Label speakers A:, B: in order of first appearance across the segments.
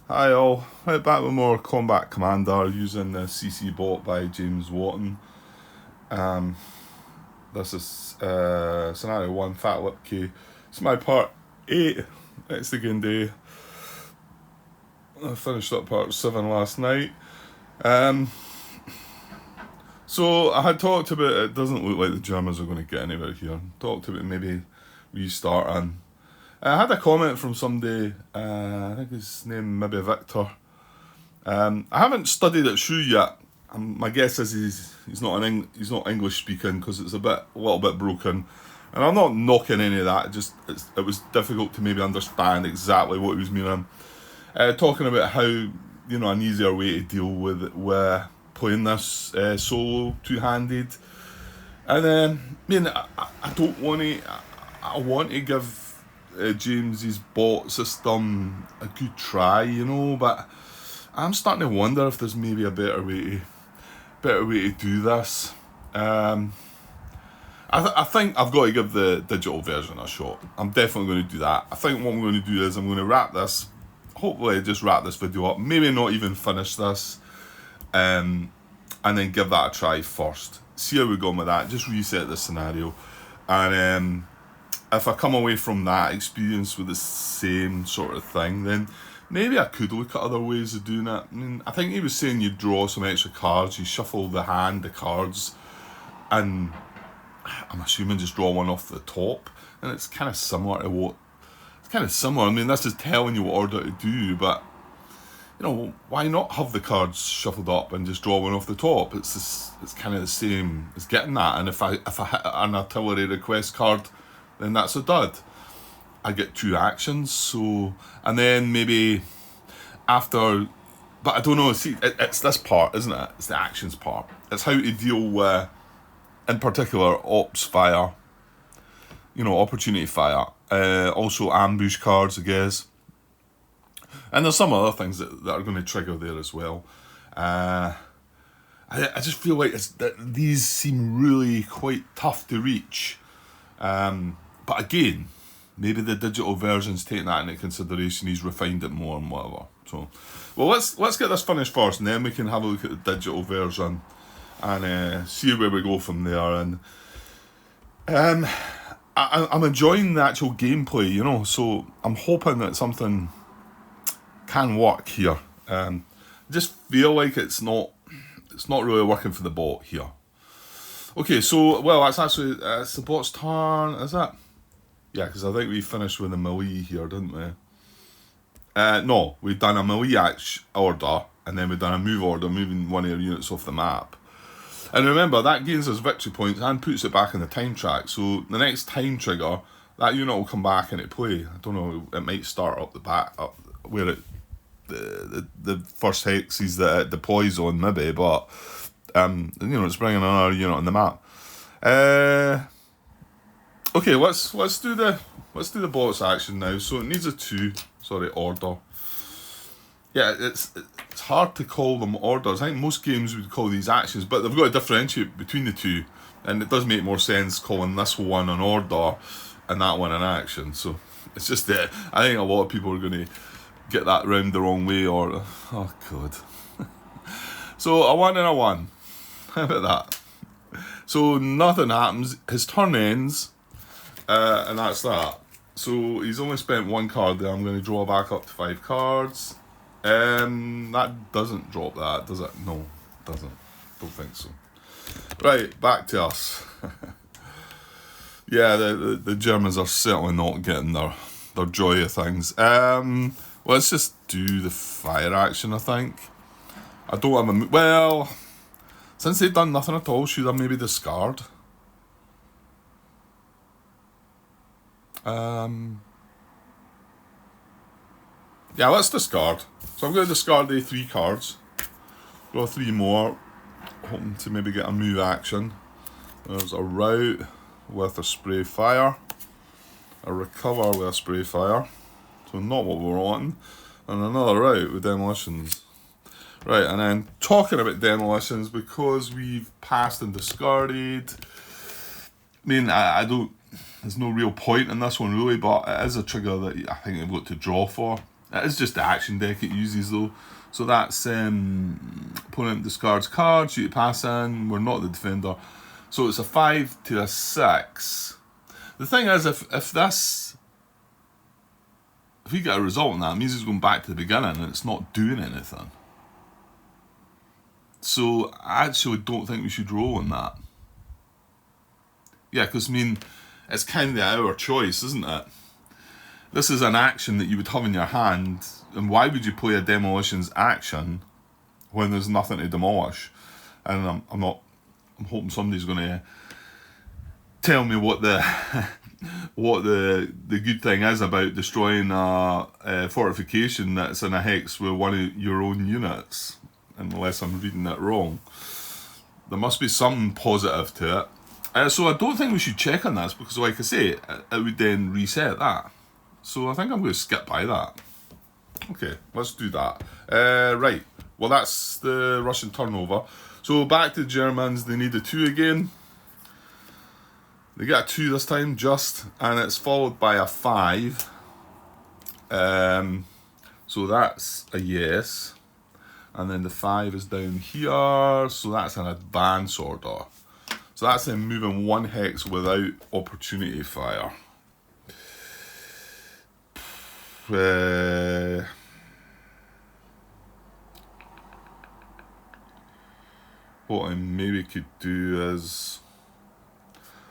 A: Hi all, right back with more Combat Commander using the CC bot by James Wotton. Um, this is scenario 1, Fat Lip K. It's my part 8, it's the game day. I finished up part 7 last night. So I had talked about it doesn't look like the Germans are going to get anywhere here. Talked about maybe restarting. I had a comment from somebody, I think his name maybe Victor. I haven't studied it through yet. My guess is he's not English speaking because it's a little bit broken, and I'm not knocking any of that. It was difficult to maybe understand exactly what he was meaning. Talking about how an easier way to deal with playing this solo two-handed, and I don't want to. I want to give James's bot system a good try, but I'm starting to wonder if there's maybe a better way to do this. I think I've got to give the digital version a shot. I'm definitely going to do that. I think what I'm going to do is I'm going to hopefully just wrap this video up, maybe not even finish this, and then give that a try first. See how we're going with that, just reset the scenario, and if I come away from that experience with the same sort of thing, then maybe I could look at other ways of doing it. I think he was saying you draw some extra cards, you shuffle the cards, and I'm assuming just draw one off the top. And it's kind of similar to what... It's kind of similar. This is telling you what order to do, but, why not have the cards shuffled up and just draw one off the top? It's kind of the same as getting that. And if I hit an artillery request card, then that's a dud. I get 2 actions, so... And then maybe after... But I don't know, see, it's this part, isn't it? It's the actions part. It's how to deal with, in particular, ops fire. Opportunity fire. Also ambush cards, I guess. And there's some other things that are going to trigger there as well. I just feel like these seem really quite tough to reach. But again, maybe the digital version's taking that into consideration. He's refined it more and whatever. So, well, let's get this finished first, and then we can have a look at the digital version and see where we go from there. And I'm enjoying the actual gameplay, so I'm hoping that something can work here. I just feel like it's not really working for the bot here. Okay, so it's actually it's the bot's turn, is it? Yeah, because I think we finished with a melee here, didn't we? No, we've done a melee order, and then we've done a move order, moving one of your units off the map. And remember, that gains us victory points and puts it back in the time track. So the next time that unit will come back into play. I don't know, it might start up the back, up where the first hexes that it deploys on, maybe, but it's bringing another unit on the map. Okay, let's do the bot's action now. So it needs a 2 order. Yeah, it's hard to call them orders. I think most games would call these actions, but they've got to differentiate between the two, and it does make more sense calling this one an order and that one an action. So it's just that I think a lot of people are going to get that round the wrong way, or oh god. So a 1 and a 1. How about that? So nothing happens. His turn ends. And that's that. So he's only spent 1 card there. I'm going to draw back up to 5 cards. That doesn't drop that, does it? No, it doesn't. Don't think so. Right, back to us. Yeah, the Germans are certainly not getting their joy of things. Let's just do the fire action, I think. I don't have since they've done nothing at all, should I maybe discard? Yeah, let's discard. So I'm going to discard the 3 cards. Draw 3 more, hoping to maybe get a move action. There's a rout with a spray fire, a recover with a spray fire, so not what we're wanting, and another rout with demolitions. Right, and then talking about demolitions, because we've passed and discarded, I don't... There's no real point in this one really, but it is a trigger that I think I've got to draw for. It is just the action deck it uses though. So that's opponent discards cards, you pass in, we're not the defender. So it's a 5 to a 6. The thing is, if we get a result on that, it means it's going back to the beginning and it's not doing anything. So I actually don't think we should roll on that. Yeah, because I mean, it's kind of our choice, isn't it? This is an action that you would have in your hand, and why would you play a demolitions action when there's nothing to demolish? And I'm hoping somebody's going to tell me what the what the good thing is about destroying a fortification that's in a hex with one of your own units, unless I'm reading it wrong. There must be something positive to it. So I don't think we should check on this, because like I say, it would then reset that. So I think I'm going to skip by that. Okay, let's do that. Right, well that's the Russian turnover. So back to the Germans, they need a 2 again. They get a 2 this time, just, and it's followed by a 5. So that's a yes. And then the 5 is down here, so that's an advance order. So that's them moving 1 hex without opportunity fire. What I maybe could do is,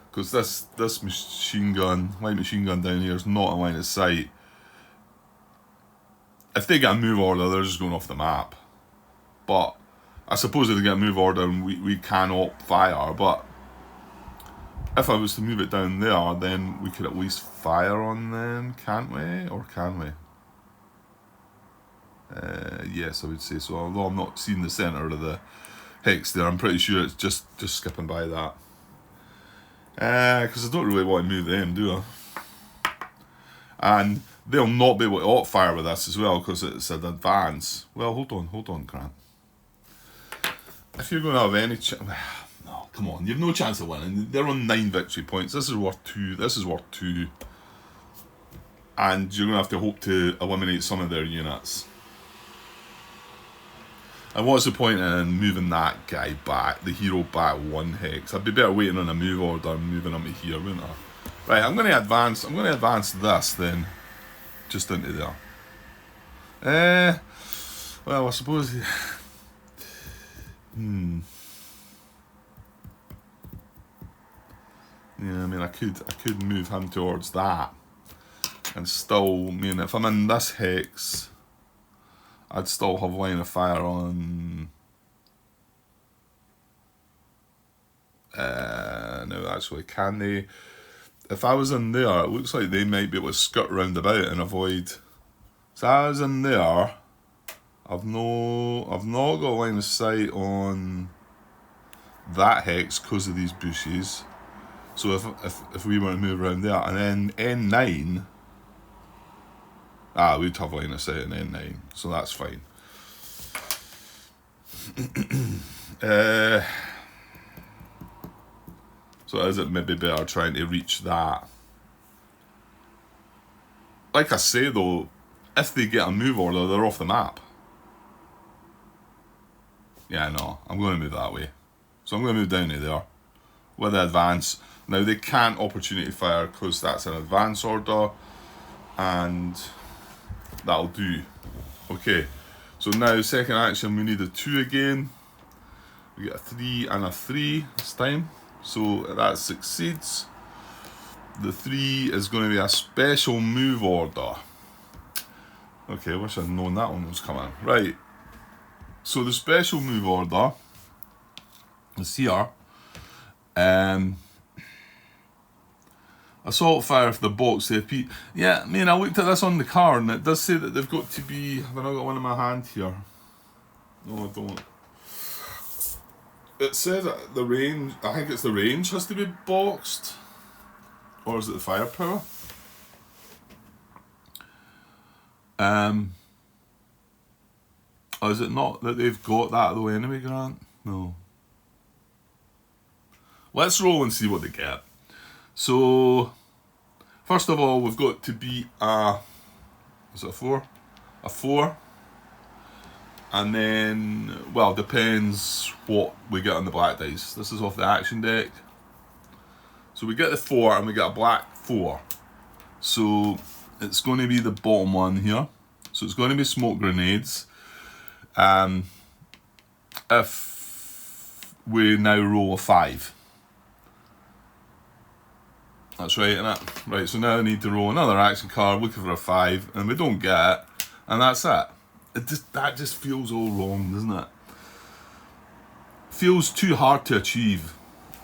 A: because this machine gun, light machine gun down here is not a line of sight. If they get a move order, they're just going off the map. But I suppose if they get a move order, we can op fire. But if I was to move it down there, then we could at least fire on them, can't we? Or can we? Yes, I would say so. Although I'm not seeing the centre of the hex there, I'm pretty sure it's just skipping by that. Because I don't really want to move them, do I? And they'll not be able to op fire with this as well, because it's an advance. Well, hold on, Grant. If you're going to have any chance... No, come on, you've no chance of winning. They're on 9 victory points. This is worth 2. This is worth 2. And you're going to have to hope to eliminate some of their units. And what's the point in moving that guy back, the hero back 1 hex? I'd be better waiting on a move order and moving him to here, wouldn't I? Right, I'm going to advance this then, just into there. Well, I suppose... Yeah, I mean, I could move him towards that, and still, I mean, if I'm in this hex, I'd still have line of fire on. No, actually, can they? If I was in there, it looks like they might be able to skirt round about and avoid. So I was in there. I've not got line of sight on that hex because of these bushes. So if we were to move around there, and then N9, we'd have line of sight on N9, so that's fine. So is it maybe better trying to reach that? Like I say though, if they get a move order, they're off the map. Yeah, no, I'm going to move that way. So I'm going to move down to there with the advance. Now they can't opportunity fire because that's an advance order, and that'll do. Okay, so now second action, we need a 2 again. We get a 3 and a 3 this time, so that succeeds. The 3 is going to be a special move order. Okay, I wish I'd known that one was coming. Right, so the special move order is here. Assault fire for the box AP. Yeah, I mean, I looked at this on the card and it does say that they've got to be... Have I not got one in my hand here? No, I don't. It says that the range... I think it's the range has to be boxed. Or is it the firepower? Or is it not that they've got that though anyway, Grant? No. Let's roll and see what they get. So, first of all, we've got to beat a... Is it a 4? a 4. And then, well, depends what we get on the black dice. This is off the action deck. So we get the 4 and we get a black 4. So it's going to be the bottom one here. So it's going to be smoke grenades. If we now roll a 5. That's right, isn't it? Right, so now I need to roll another action card, looking for a 5, and we don't get it, and that's it. That just feels all wrong, doesn't it? Feels too hard to achieve.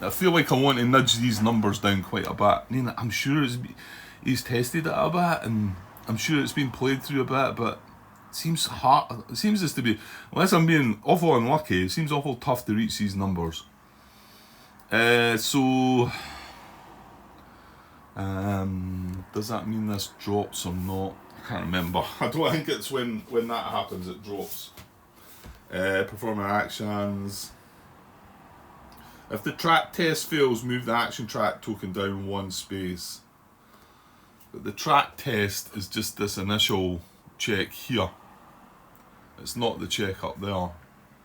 A: I feel like I want to nudge these numbers down quite a bit. I mean, I'm sure he's tested it a bit, and I'm sure it's been played through a bit, but it seems hard. It seems just to be, unless I'm being awful unlucky, it seems awful tough to reach these numbers. So does that mean this drops or not? I can't remember. I don't think it's when that happens it drops. Performing actions. If the track test fails, move the action track token down 1 space. But the track test is just this initial check here. It's not the check up there.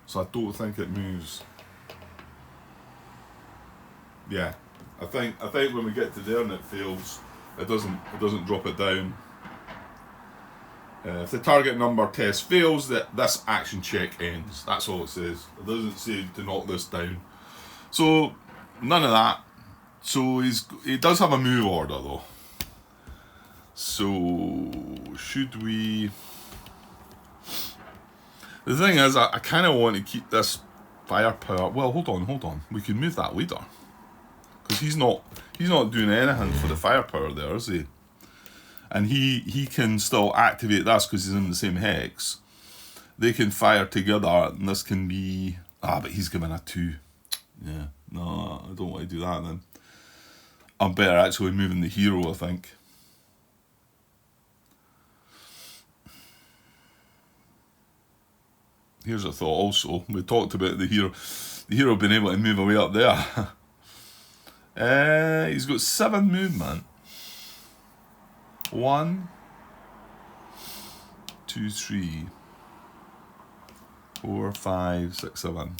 A: So I don't think it moves. Yeah. I think when we get to there and it fails, it doesn't drop it down. If the target number test fails, that this action check ends. That's all it says. It doesn't say to knock this down. So none of that. So he does have a move order though. So should we? The thing is, I kind of want to keep this firepower. Well, hold on. We can move that leader because he's not doing anything for the firepower there, is he? And he can still activate this because he's in the same hex. They can fire together, and this can be... but he's given a 2. Yeah, no, I don't want to do that then. I'm better actually moving the hero, I think. Here's a thought also. We talked about the hero being able to move away up there. He's got 7 movement. 1, 2, 3, 4, 5, 6, 7.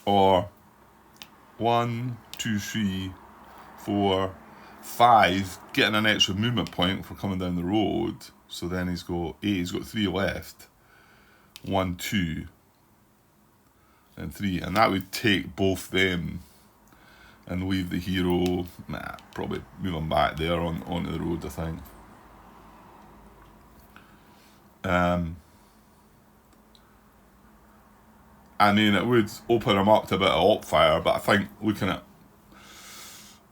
A: Or 1, 2, 3, 4, 5, getting an extra movement point for coming down the road. So then he's got 8, he's got 3 left. 1, 2, and 3. And that would take both them and leave the hero, probably move him back there onto the road, I think. I mean, it would open him up to a bit of op fire, but I think looking at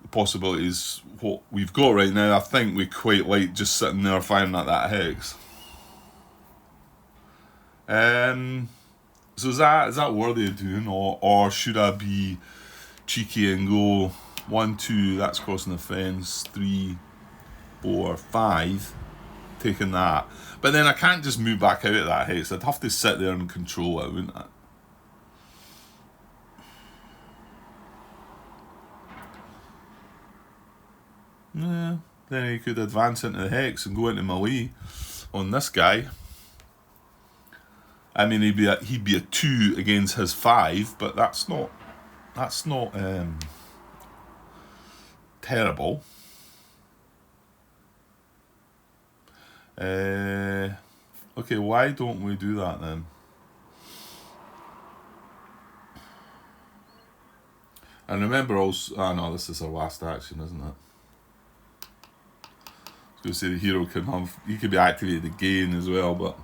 A: the possibilities, what we've got right now, I think we quite like just sitting there firing at that hex. So is that worthy of doing, or should I be cheeky and go 1, 2, that's crossing the fence, 3, 4, 5, taking that. But then I can't just move back out of that hex. I'd have to sit there and control it, wouldn't I? Yeah, then he could advance into the hex and go into melee on this guy. I mean, he'd be a 2 against his 5, but that's not terrible. Okay, why don't we do that then? And remember also, no, this is our last action, isn't it? I was going to say the hero can be activated again as well, but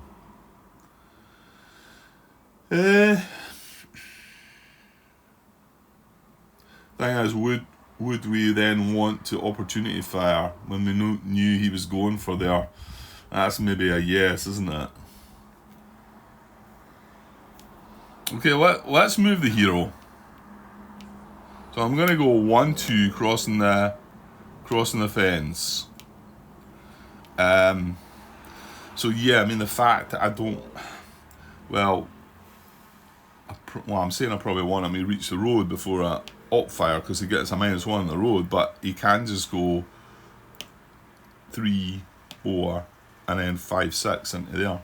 A: thing is, would we then want to opportunity fire when we knew he was going for there? That's maybe a yes, isn't it? Okay, let's move the hero. So I'm gonna go 1, 2, crossing the fence. So yeah, I mean the fact that I don't. I'm saying I probably want him to reach the road before I op fire because he gets a -1 on the road, but he can just go 3, 4, and then 5-6 into there.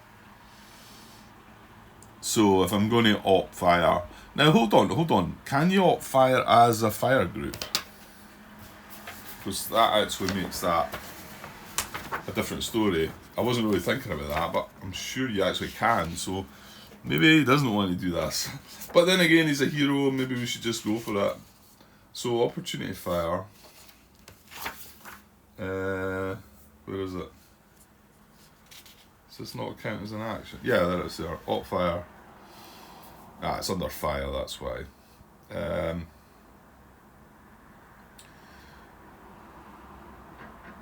A: So if I'm going to op fire, now hold on, can you op fire as a fire group? Because that actually makes that a different story. I wasn't really thinking about that, but I'm sure you actually can, so maybe he doesn't want to do this. But then again, he's a hero, maybe we should just go for it. So opportunity fire. Where is it? Does this not count as an action? Yeah, there it is there. Op fire. Ah, it's under fire, that's why.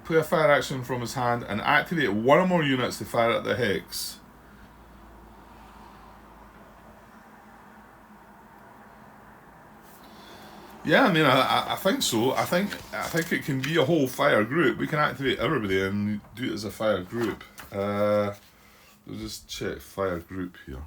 A: Play a fire action from his hand and activate one or more units to fire at the hex. Yeah, I mean, I think so. I think it can be a whole fire group. We can activate everybody and do it as a fire group. We'll just check fire group here.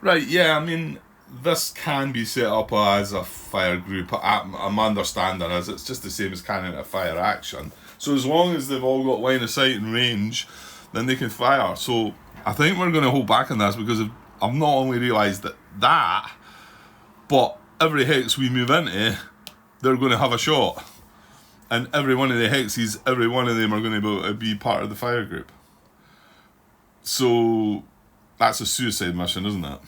A: Right, yeah, I mean, this can be set up as a fire group. I'm understanding as it's just the same as carrying a fire action. So as long as they've all got line of sight and range, then they can fire. So I think we're going to hold back on this because I've not only realised that, but every hex we move into, they're going to have a shot. And every one of the hexes, every one of them are going to be part of the fire group. So that's a suicide mission, isn't it?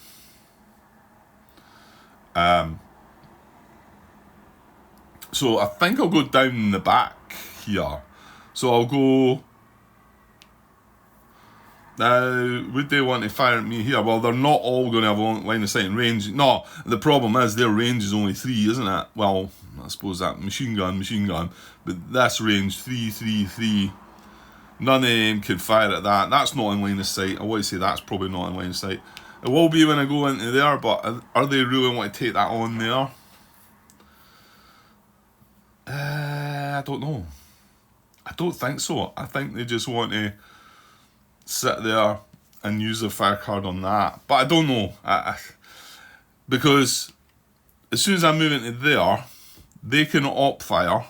A: So I think I'll go down in the back here. So I'll go... Now, would they want to fire at me here? Well, they're not all going to have a line of sight and range. No, the problem is their range is only 3, isn't it? Well, I suppose that machine gun. But that's range 3, 3, 3. None of them can fire at that. That's not in line of sight. I want to say that's probably not in line of sight. It will be when I go into there, but are they really want to take that on there? I don't know. I don't think so. I think they just want to sit there and use a fire card on that. But I don't know. Because as soon as I move into there, they can op fire.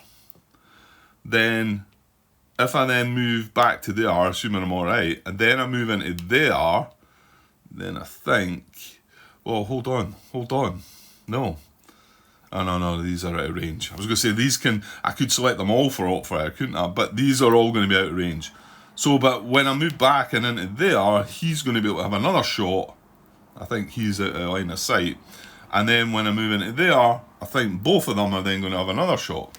A: Then if I then move back to there, assuming I'm alright, and then I move into there, then I think... Oh, hold on. No. Oh, no, these are out of range. I was going to say, these can... I could select them all for op fire, couldn't I? But these are all going to be out of range. So, but when I move back and into there, he's going to be able to have another shot. I think he's out of line of sight. And then when I move into there, I think both of them are then going to have another shot.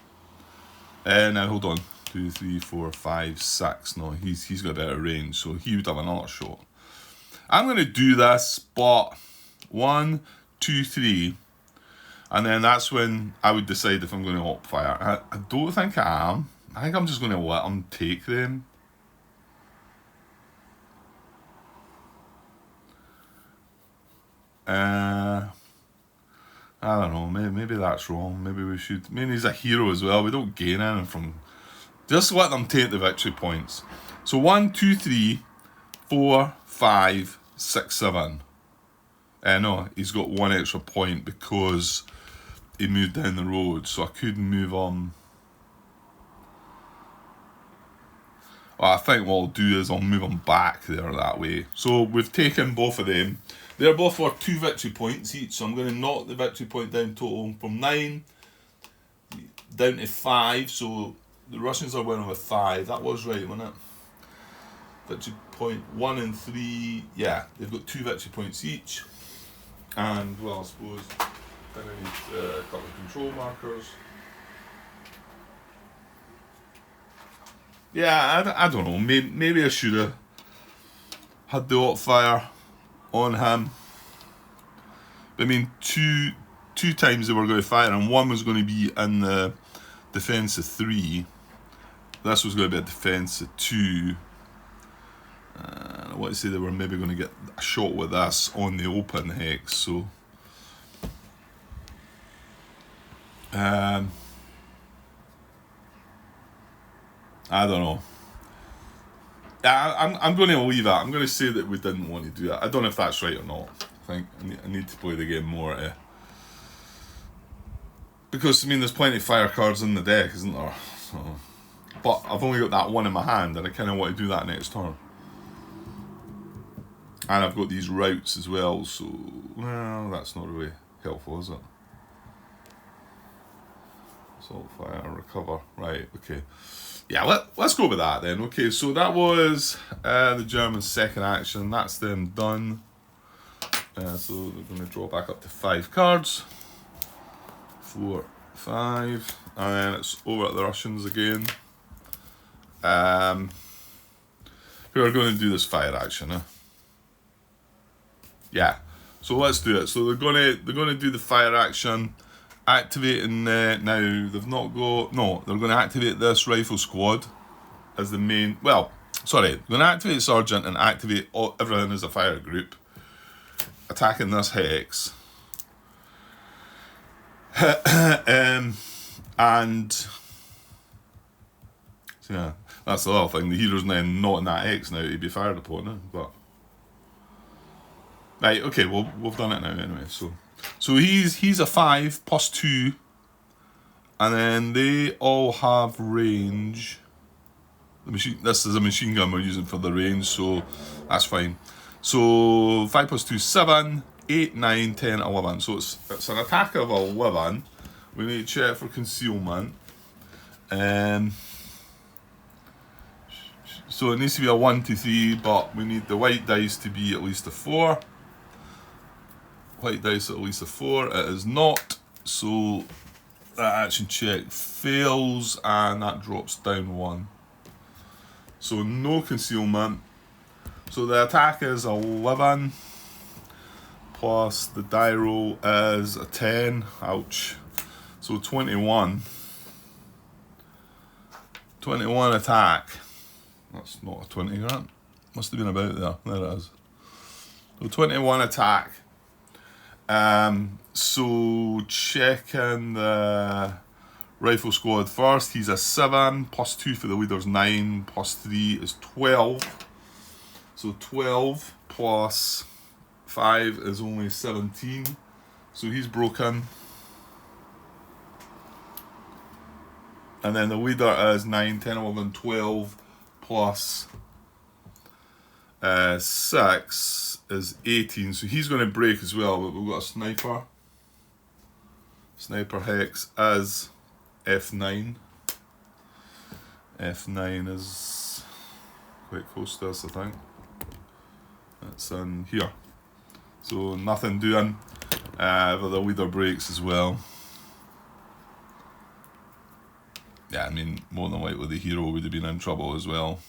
A: Now, hold on. 2, 3, 4, 5, 6. No, he's got a better range, so he would have another shot. I'm going to do this, but 1, 2, 3, and then that's when I would decide if I'm going to op fire. I don't think I am. I think I'm just going to let him take them. I don't know. Maybe that's wrong. Maybe we should. I mean, he's a hero as well. We don't gain anything from. Just let them take the victory points. So 1, 2, 3, 4, 5, 6, 7. No, he's got 1 extra point because he moved down the road. So I couldn't move on. Well, I think what I'll do is I'll move them back there that way. So we've taken both of them. They're both worth 2 victory points each. So I'm going to knock the victory point down total from 9 down to 5. So the Russians are winning with 5. That was right, wasn't it? Victory point 1 and 3. Yeah, they've got 2 victory points each. And, well, I suppose then I need a couple of control markers. Yeah, I don't know. Maybe I should have had the op fire on him. I mean, two times they were going to fire, and one was going to be in the defense of 3. This was going to be a defense of 2. I want to say they were maybe going to get a shot with this on the open hex. So, I don't know. I'm going to leave it. I'm going to say that we didn't want to do that. I don't know if that's right or not. I think I need to play the game more. Because, I mean, there's plenty of fire cards in the deck, isn't there? So, But I've only got that one in my hand, and I kind of want to do that next turn. And I've got these routes as well, so well, that's not really helpful, is it? Assault, fire, recover. Right, okay. Yeah, let's go with that then. Okay, so that was the German second action. That's them done. So they're going to draw back up to 5 cards. 4, 5. And then it's over at the Russians again. Who are going to do this fire action, eh? Yeah. So let's do it. So they're gonna do the fire action, activating now they've not got they're gonna activate this rifle squad as the main they're gonna activate Sergeant and activate everything as a fire group. Attacking this hex. And so yeah, that's the other thing. The hero's now not in that hex now to be fired upon, but right, okay, well we've done it now anyway. So he's a 5 plus 2, and then they all have range. This is a machine gun we're using for the range, so that's fine. So 5 plus 2, 7, 8, 9, 10, 11. So it's an attack of 11. We need to check for concealment. So it needs to be a 1 to 3, but we need the white dice to be at least a 4. White dice at least a 4. It is not, so that action check fails, and that drops down 1. So no concealment. So the attack is 11 plus the die roll is a 10. Ouch. So 21. 21 attack. That's not a 20, right? Must have been about there. There it is. So 21 attack. So checking the rifle squad first. He's a 7 plus 2 for the leader's 9 plus 3 is 12. So 12 plus 5 is only 17. So he's broken. And then the leader is 9, 10, 11, 12 plus 6 is 18. So he's going to break as well, but we've got a sniper. Sniper hex as F9. F9 is quite close to us, I think. It's in here. So nothing doing. But the leader breaks as well. Yeah, I mean, more than likely the hero would have been in trouble as well.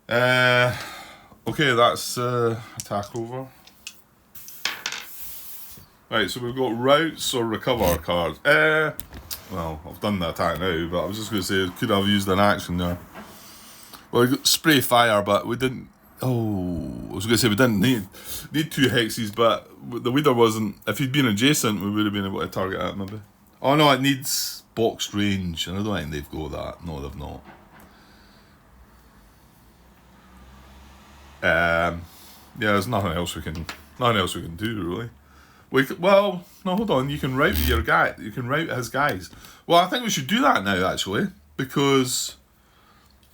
A: Okay, that's attack over. Right, so we've got routes or recover cards. Well, I've done the attack now, but I was just going to say, could have used an action there. Well, we got spray fire, but we didn't. Oh, I was going to say we didn't need 2 hexes, but the leader wasn't. If he'd been adjacent, we would have been able to target it, maybe. Oh no, it needs boxed range, and I don't think they've got that. No, they've not. Yeah, there's nothing else we can do really. No, hold on. You can route your guy. You can route his guys. Well, I think we should do that now actually, because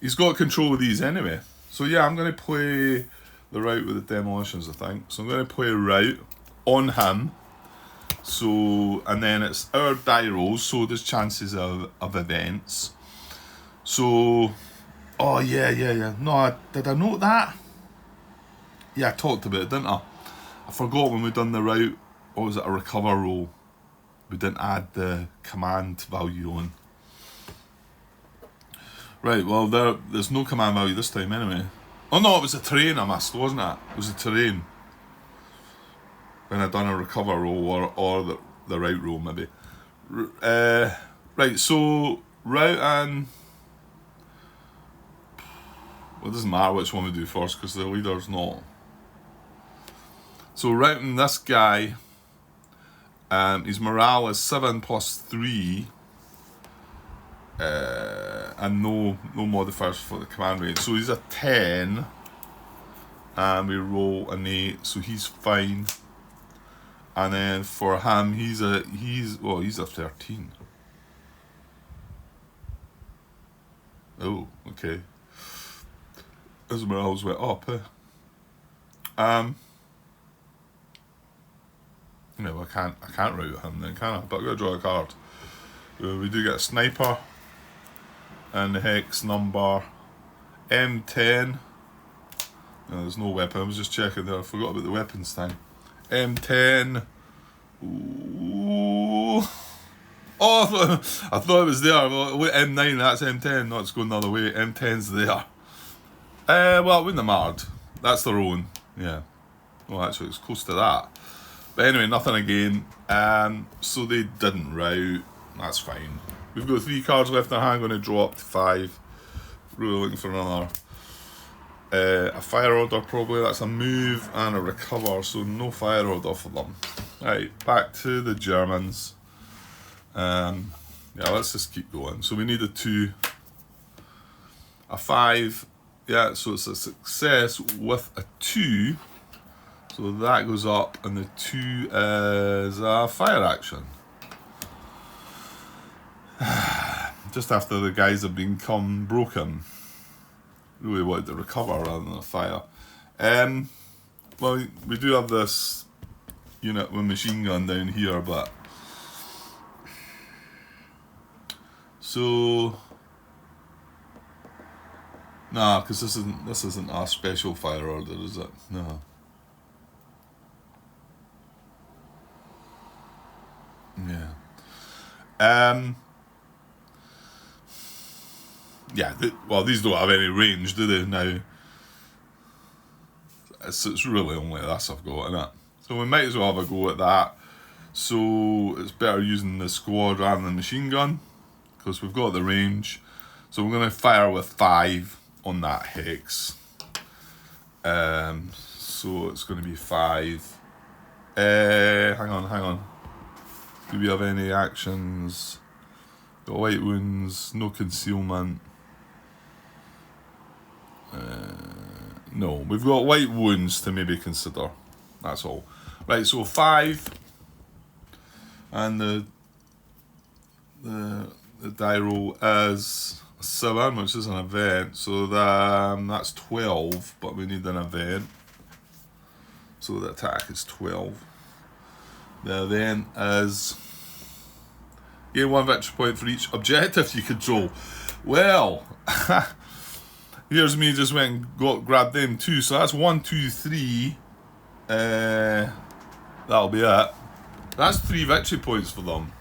A: he's got control of these anyway. So yeah, I'm going to play the route with the demolitions, I think. So I'm going to play a route on him. So, and then it's our die rolls, so there's chances of events. So, oh yeah. No, did I note that? Yeah, I talked about it, didn't I? I forgot when we done the route, or was it a recover roll? We didn't add the command value on. Right, well, there's no command value this time anyway. Oh no, it was a terrain I missed, wasn't it? It was a terrain. When I done a recover roll or the route roll maybe. Right, so route and... Well, it doesn't matter which one we do first because the leader's not. So routing this guy, his morale is 7 plus 3. And no modifiers for the command range. So he's a 10. And we roll an 8, so he's fine. And then for him, he's a 13. Oh, okay. His morals went up, eh? No, I can't route him then, can I? But I've got to draw a card. We do get a sniper and the hex number M10. No, there's no weapon. I was just checking there. I forgot about the weapons thing. M10. Ooh. Oh, I thought it was there. Wait, M9, that's M10. No, it's going the other way. M10's there. Well, it wouldn't have mattered. That's their own. Yeah. Well, actually, it's close to that. But anyway, nothing again. So they didn't route. That's fine. We've got 3 cards left in our hand. Going to draw up to 5. Really looking for another. A fire order probably. That's a move and a recover. So no fire order for them. Right, back to the Germans. Yeah, let's just keep going. So we need a 2. A 5. Yeah, so it's a success with a 2. So that goes up, and the 2 is a fire action. Just after the guys have become broken. Really wanted to recover rather than a fire. Well, we do have this unit with machine gun down here, but so nah, because this isn't a special fire order, is it? No. Yeah. Yeah. Well, these don't have any range, do they? Now, it's really only this I've got, innit? So we might as well have a go at that. So it's better using the squad rather than the machine gun, because we've got the range. So we're going to fire with 5 on that hex. So it's going to be 5. Hang on. Do we have any actions? Got white wounds, no concealment. No, we've got white wounds to maybe consider. That's all. Right, so 5. And the die roll is 7, which is an event. So that's 12, but we need an event. So the attack is 12. The event is gain 1 victory point for each objective you control. Well, here's me just went and grabbed them 2. So that's 1, 2, 3. That'll be it. That's 3 victory points for them.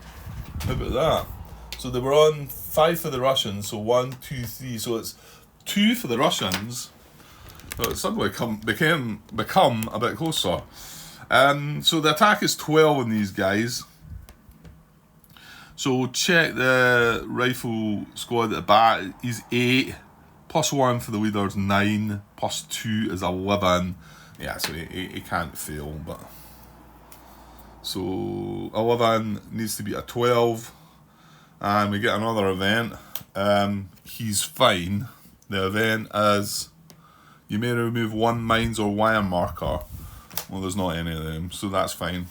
A: How about that? So they were on 5 for the Russians. So 1, 2, 3. So it's 2 for the Russians. So it suddenly become a bit closer. So the attack is 12 on these guys. So check the rifle squad at the back. He's 8. Plus 1 for the leader is 9. Plus 2 is 11. Yeah, so he can't fail. But so 11 needs to be a 12. And we get another event. He's fine. The event is you may remove 1 mines or wire marker. Well, there's not any of them, so that's fine.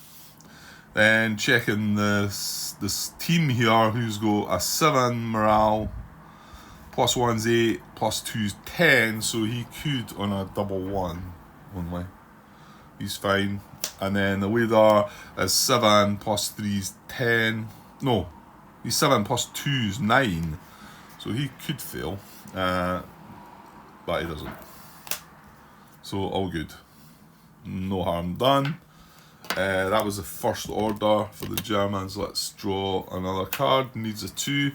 A: Then checking this team here, who's got a 7 morale, plus 1's 8, plus 2's 10, so he could on a double 1 only. He's fine. And then the leader is 7 plus 3's 10. No, he's 7 plus 2's 9, so he could fail, but he doesn't. So all good. No harm done. That was the first order for the Germans. Let's draw another card. Needs a 2.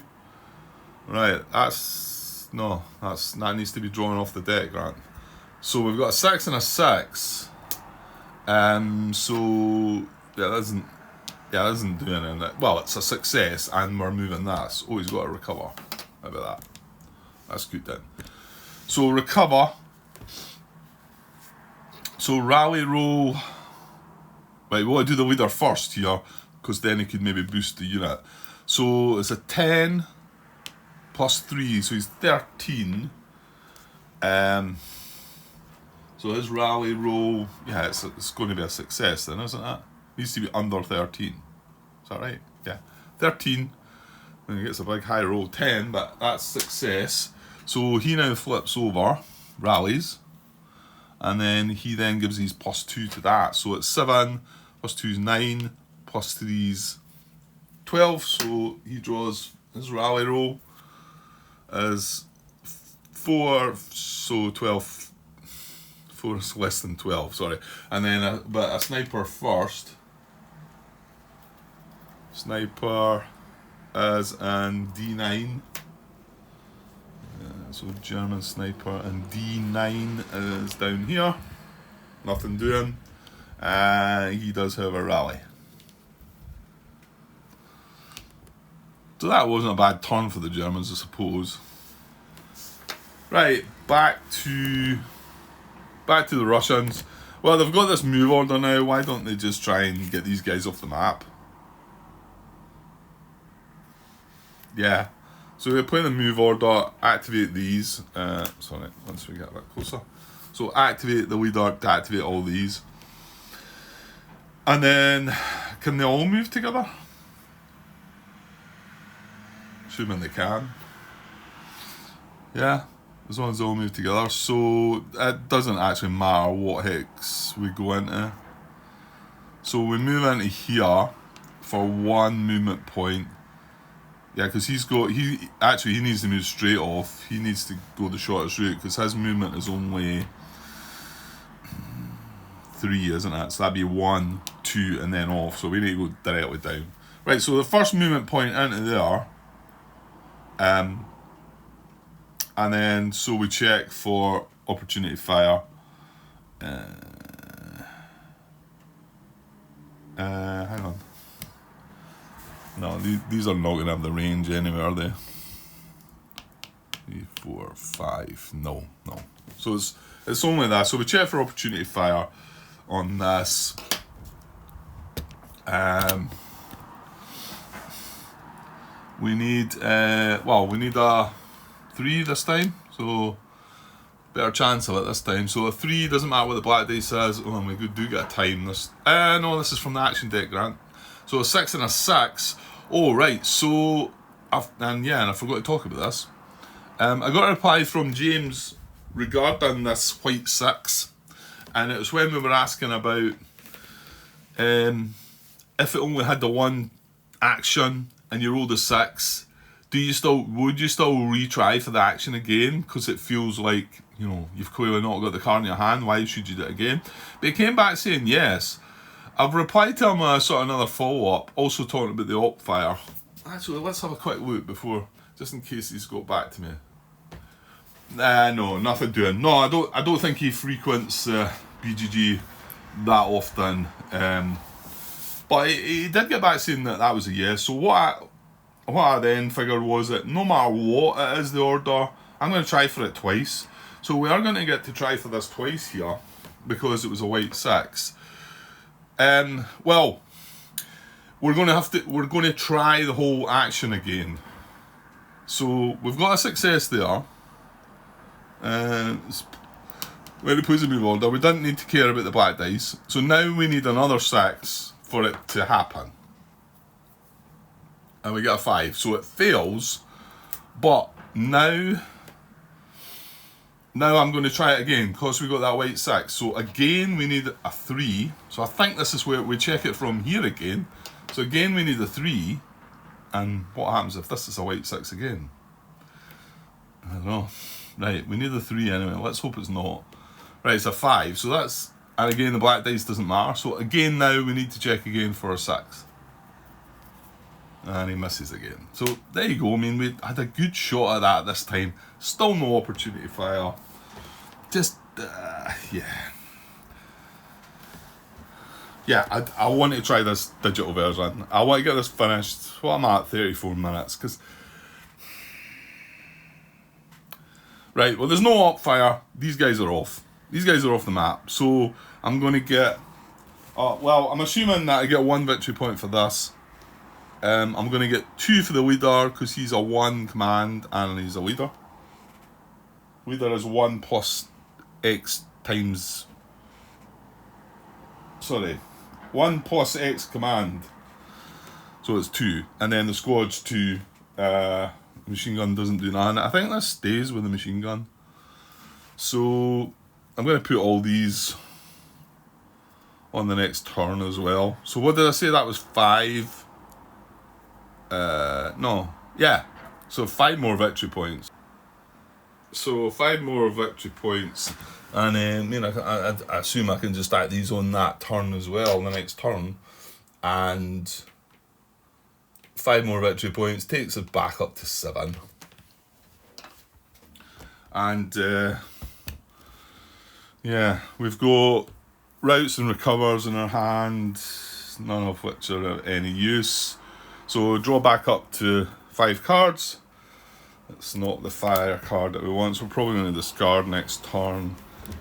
A: Right, that needs to be drawn off the deck, Grant. So we've got a 6 and a 6. So that doesn't do anything. Well, it's a success, and we're moving that. So, he's got to recover. How about that? That's good then. So recover. So rally roll. Right, we want to do the leader first here, because then he could maybe boost the unit. So it's a 10 plus 3, so he's 13. So his rally roll, yeah, it's going to be a success then, isn't it? Needs to be under 13. Is that right? Yeah, 13. Then he gets a big high roll, 10, but that's success. So he now flips over, rallies, and then he then gives his +2 to that. So it's 7, +2 is 9, +3 is 12. So he draws his rally roll as 4, so 12. 4 is less than 12, sorry. And then but a sniper first. Sniper as an D9. So German sniper and D9 is down here. Nothing doing. He does have a rally. So that wasn't a bad turn for the Germans, I suppose. Right, back to the Russians. Well, they've got this move order now. Why don't they just try and get these guys off the map? Yeah. So we're playing the move order, activate these. Sorry, once we get a bit closer. So activate the leader to activate all these. And then, can they all move together? Assuming they can. Yeah, as long as they all move together. So it doesn't actually matter what hex we go into. So we move into here for 1 movement point. Yeah, because he needs to move straight off. He needs to go the shortest route because his movement is only 3, isn't it? So that'd be 1, 2, and then off. So we need to go directly down. Right, so the first movement point into there. And then so we check for opportunity fire. Hang on. No, these are not going to have the range anyway, are they? 3, 4, 5. No. So it's only that. So we check for opportunity fire on this. We need a 3 this time. So better chance of it this time. So a 3 doesn't matter what the black dice says. Oh, and we do get a time. This no, this is from the action deck, Grant. So a 6 and a 6. Oh, right. So, I forgot to talk about this. I got a reply from James regarding this white 6. And it was when we were asking about if it only had the 1 action and you rolled a 6, would you still retry for the action again? Because it feels like, you've clearly not got the card in your hand. Why should you do it again? But he came back saying yes. I've replied to him with sort of another follow-up, also talking about the op fire. Actually, let's have a quick look before, just in case he's got back to me. No, nothing doing. No, I don't think he frequents BGG that often. But he did get back saying that was a yes. So what I then figured was that no matter what it is the order, I'm going to try for it twice. So we are going to get to try for this twice here because it was a white 6. Well, we're going to try the whole action again. So we've got a success there. When it puts a move order, we didn't need to care about the black dice. So now we need another 6 for it to happen. And we get a 5. So it fails. But now I'm going to try it again because we got that white 6. So again, we need a 3. So I think this is where we check it from here again. So again, we need a 3. And what happens if this is a white 6 again? I don't know. Right, we need a 3 anyway. Let's hope it's not. Right, it's a 5. So that's... And again, the black dice doesn't matter. So again, now we need to check again for a 6. And he misses again. So there you go. I mean, we had a good shot at that this time. Still no opportunity fire. Just, yeah, I want to try this digital version. I want to get this finished. Well, I'm at 34 minutes. Right, well, there's no op fire. These guys are off. These guys are off the map. So I'm going to get... well, I'm assuming that I get 1 victory point for this. I'm going to get 2 for the leader because he's a 1 command and he's a leader. Leader is 1 plus X times... Sorry. 1 plus X command. So it's 2. And then the squad's 2. The machine gun doesn't do nothing. I think this stays with the machine gun. So I'm going to put all these on the next turn as well. So what did I say? That was 5. No. Yeah. So 5 more victory points. So 5 more victory points. And I assume I can just add these on that turn as well, the next turn. And 5 more victory points takes it back up to 7. And yeah, we've got routes and recovers in our hand, none of which are of any use. So draw back up to 5 cards. It's not the fire card that we want, so we're probably going to discard next turn.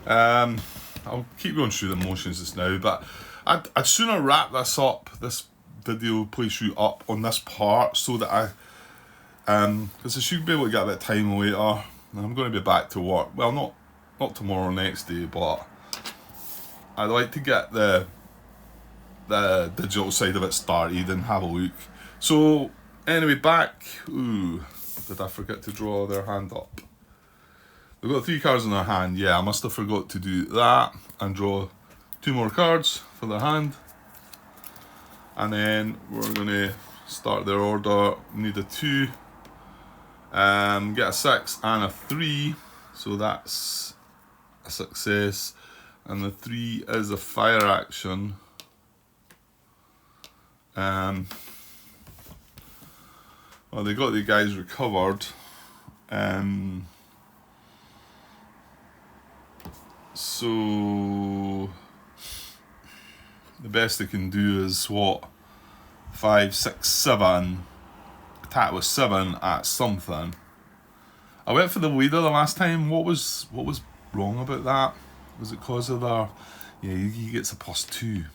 A: I'll keep going through the motions just now, but I'd sooner wrap this up, this video playthrough up on this part, so that because I should be able to get a bit of time later. I'm going to be back to work. Well, not tomorrow, next day, but I'd like to get the digital side of it started and have a look. So anyway, back. Ooh, did I forget to draw their hand up? They've got 3 cards in their hand. Yeah, I must have forgot to do that and draw 2 more cards for their hand. And then we're going to start their order. Need a 2, get a 6 and a 3. So that's a success. And the 3 is a fire action. Well, they got the guys recovered. So the best they can do is what? 5, 6, 7. Attack with 7 at something. I went for the leader the last time. What was wrong about that? Was it because of their... Yeah, he gets a +2.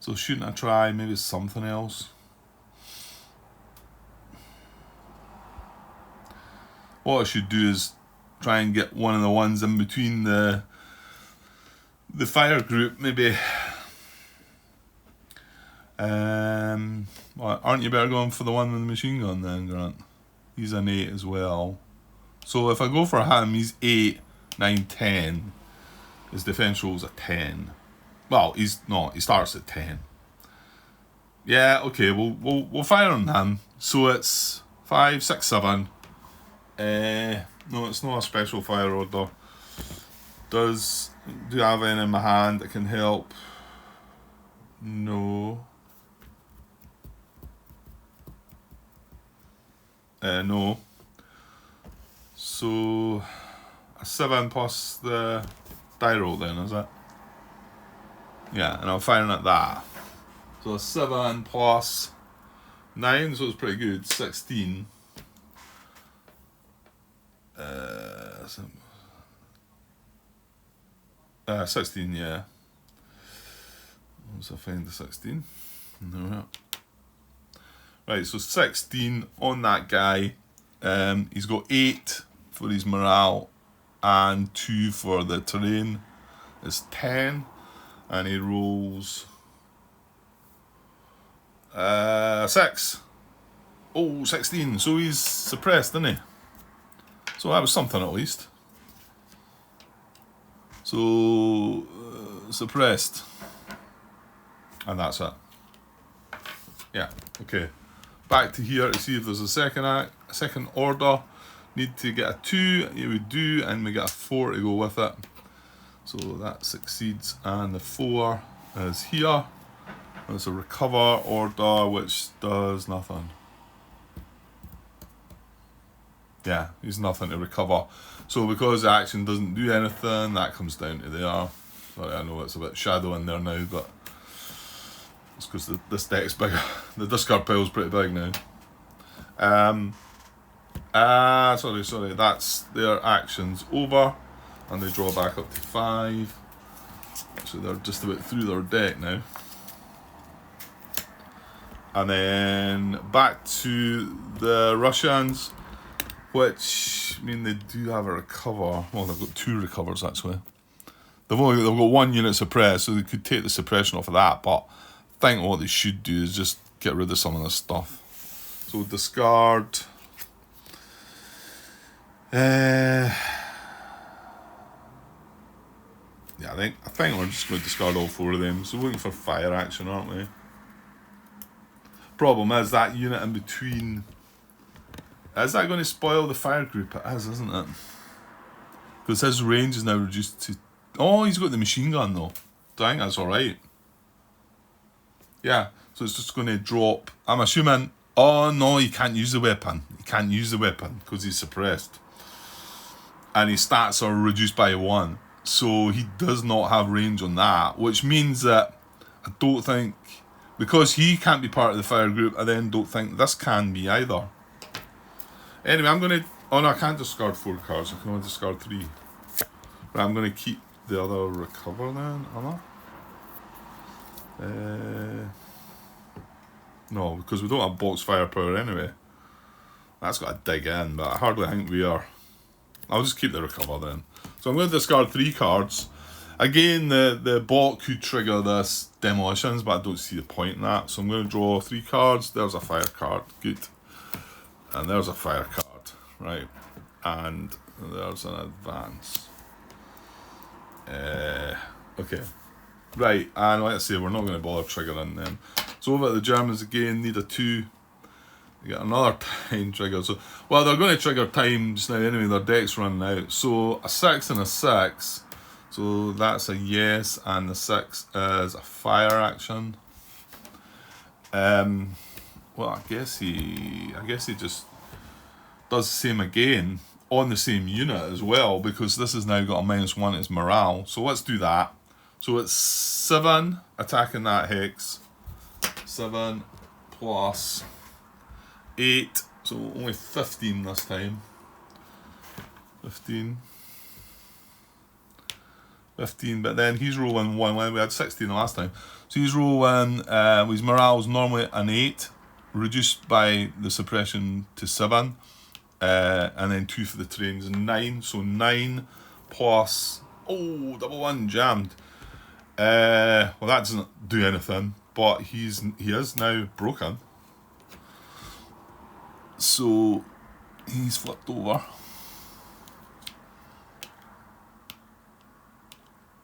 A: So shouldn't I try maybe something else? What I should do is try and get one of the ones in between the fire group, maybe. Well, aren't you better going for the one with the machine gun then, Grant? He's an 8 as well. So if I go for him, he's 8, 9, 10. His defense roll's a 10. Well, he's not. He starts at 10. Yeah, okay. We'll fire on him. So it's 5, 6, 7. No, it's not a special fire order. Do I have any in my hand that can help? No. No. So a 7 plus the die roll then, is it? Yeah, and I'm firing at that. So a 7 plus 9, so it's pretty good. 16. 16, yeah. Once I find the 16. No. Right, so 16 on that guy. He's got 8 for his morale and 2 for the terrain. It's 10. And he rolls 6. Oh, 16. So he's suppressed, isn't he? So that was something at least. So suppressed. And that's it. Yeah, okay. Back to here to see if there's a second order. Need to get a 2, here we do, and we get a 4 to go with it. So that succeeds, and the 4 is here. There's a recover order which does nothing. Yeah, there's nothing to recover. So because the action doesn't do anything, that comes down to there. Sorry, I know it's a bit shadow in there now, but it's because this deck's bigger. The discard pile's pretty big now. Sorry, that's their actions over. And they draw back up to 5. So they're just about through their deck now. And then back to the Russians, which, I mean, they do have a recover. Well, they've got 2 recovers actually. They've got 1 unit suppressed, so they could take the suppression off of that, but I think what they should do is just get rid of some of this stuff. So discard Yeah, I think we're just going to discard all 4 of them. So we're looking for fire action, aren't we? Problem is that unit in between. Is that going to spoil the fire group? It is, isn't it? Because his range is now reduced to. Oh, he's got the machine gun though. I think that's alright. Yeah, so it's just going to drop. I'm assuming. Oh no, he can't use the weapon. He can't use the weapon because he's suppressed. And his stats are reduced by 1. So he does not have range on that, which means that I don't think, because he can't be part of the fire group, I then don't think this can be either. Anyway, I'm going to, oh no, I can't discard 4 cards, I can only discard 3. But I'm going to keep the other recover then, am I? No, because we don't have box firepower anyway. That's got to dig in, but I hardly think we are. I'll just keep the recover then. So I'm going to discard 3 cards. Again, the bot could trigger this demolitions, but I don't see the point in that. So I'm going to draw 3 cards. There's a fire card. Good. And there's a fire card. Right. And there's an advance. Okay. Right. And like I say, we're not going to bother triggering them. So over at the Germans again, need a 2. You get another time trigger. So, well, they're going to trigger time just now anyway. Their deck's running out. So a 6 and a 6. So that's a yes, and the 6 is a fire action. Well, I guess he just does the same again on the same unit as well, because this has now got a -1 to its morale. So let's do that. So it's 7 attacking that hex. 7 plus 8, so only 15 this time. 15, but then he's rolling 1. We had 16 the last time. So he's rolling, his morale's normally an 8, reduced by the suppression to 7, and then 2 for the trains, 9. So 9 plus, oh, double 1, jammed. Well, that doesn't do anything, but he is now broken. So he's flipped over.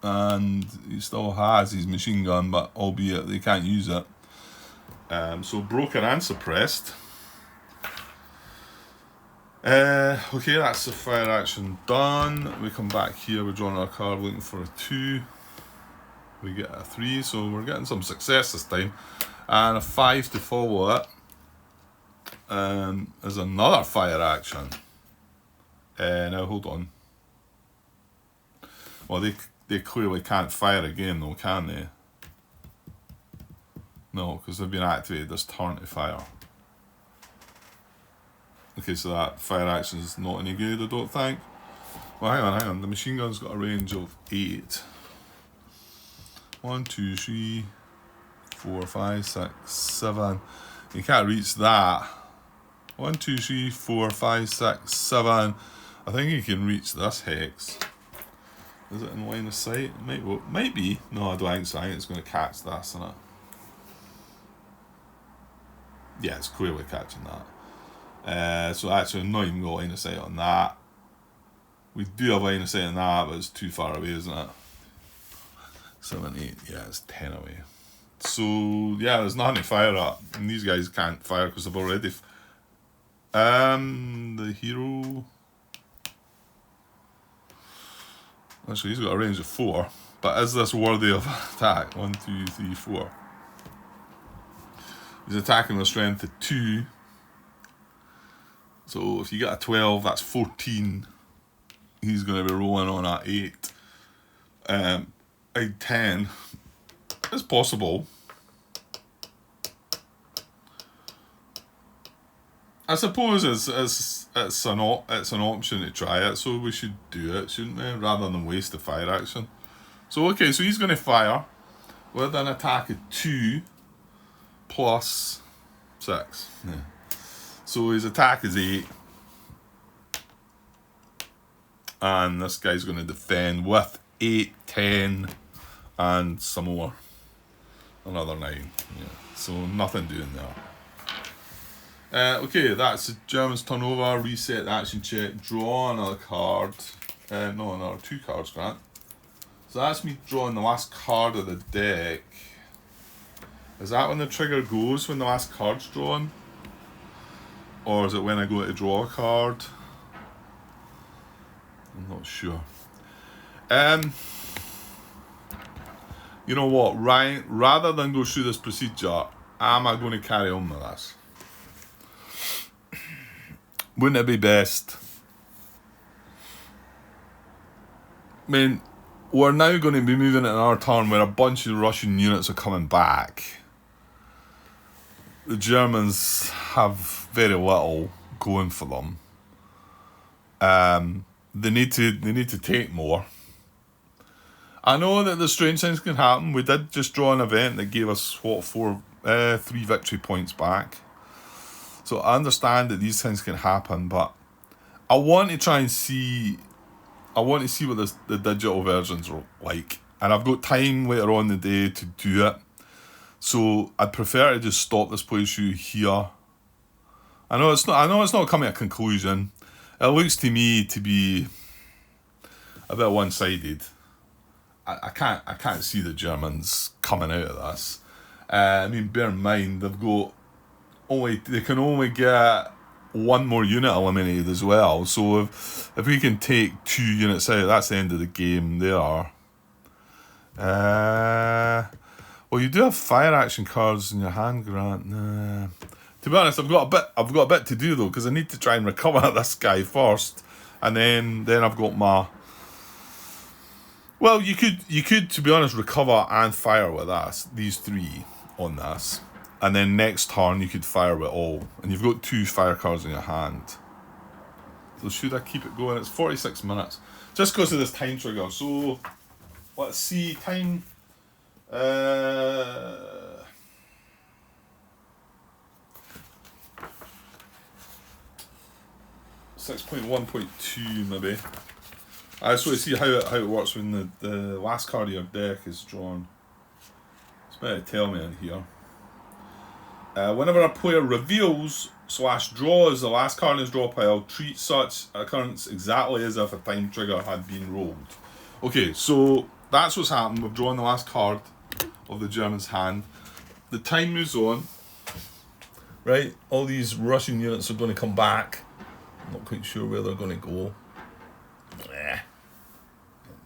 A: And he still has his machine gun, but albeit they can't use it. So broken and suppressed. Okay, that's the fire action done. We come back here, we're drawing our card, looking for a 2. We get a 3, so we're getting some success this time. And a 5 to follow it. There's another fire action. Now hold on. Well, they clearly can't fire again though, can they? No, because they've been activated this turn to fire. Okay, so that fire action is not any good, I don't think. Well, hang on. The machine gun's got a range of 8. 1, 2, 3, 4, 5, 6, 7. You can't reach that. 1, 2, 3, 4, 5, 6, 7. I think you can reach this hex. Is it in line of sight? Might be. No, I don't think so. I think it's going to catch this, isn't it? Yeah, it's clearly catching that. So actually, I'm not even got line of sight on that. We do have line of sight on that, but it's too far away, isn't it? 7, 8. Yeah, it's 10 away. So yeah, there's nothing to fire at, and these guys can't fire because they've already. The hero. Actually, he's got a range of 4. But is this worthy of attack? 1, 2, 3, 4. He's attacking with strength of 2. So if you get a 12, that's 14. He's going to be rolling on at 8. A 10. It's possible. I suppose it's an option to try it, so we should do it, shouldn't we? Rather than waste the fire action. So okay, so he's going to fire with an attack of 2 plus 6. Yeah. So his attack is 8, and this guy's going to defend with 8, 10, and some more. Another 9. Yeah. So nothing doing there. Okay, that's the Germans turn over, reset the action check, draw another card. No, another 2 cards, Grant. So that's me drawing the last card of the deck. Is that when the trigger goes, when the last card's drawn? Or is it when I go to draw a card? I'm not sure. You know what, Ryan, rather than go through this procedure, am I going to carry on with this? Wouldn't it be best? I mean, we're now going to be moving in our turn where a bunch of Russian units are coming back. The Germans have very little going for them. They need to take more. I know that the strange things can happen. We did just draw an event that gave us 3 victory points back. So I understand that these things can happen, but I want to try and see. I want to see what the digital versions are like, and I've got time later on in the day to do it. So I'd prefer to just stop this playthrough here. I know it's not coming to a conclusion. It looks to me to be a bit one-sided. I can't see the Germans coming out of this. I mean, bear in mind they can only get 1 more unit eliminated as well. So if we can take 2 units out, that's the end of the game there. Well, you do have fire action cards in your hand, Grant. Nah. To be honest, I've got a bit to do though, because I need to try and recover this guy first, and then I've got my. Well, you could to be honest recover and fire with these 3 on this, and then next turn you could fire with all, and you've got 2 fire cards in your hand. So should I keep it going? It's 46 minutes, just because of this time trigger. So let's see time. 6.1.2 maybe. I just want to see how it works when the last card of your deck is drawn. It's better to tell me in here. Whenever a player reveals / draws the last card in his draw pile, treat such occurrence exactly as if a time trigger had been rolled. Okay, so that's what's happened. We've drawn the last card of the German's hand. The time moves on. Right, all these Russian units are going to come back. I'm not quite sure where they're going to go. Get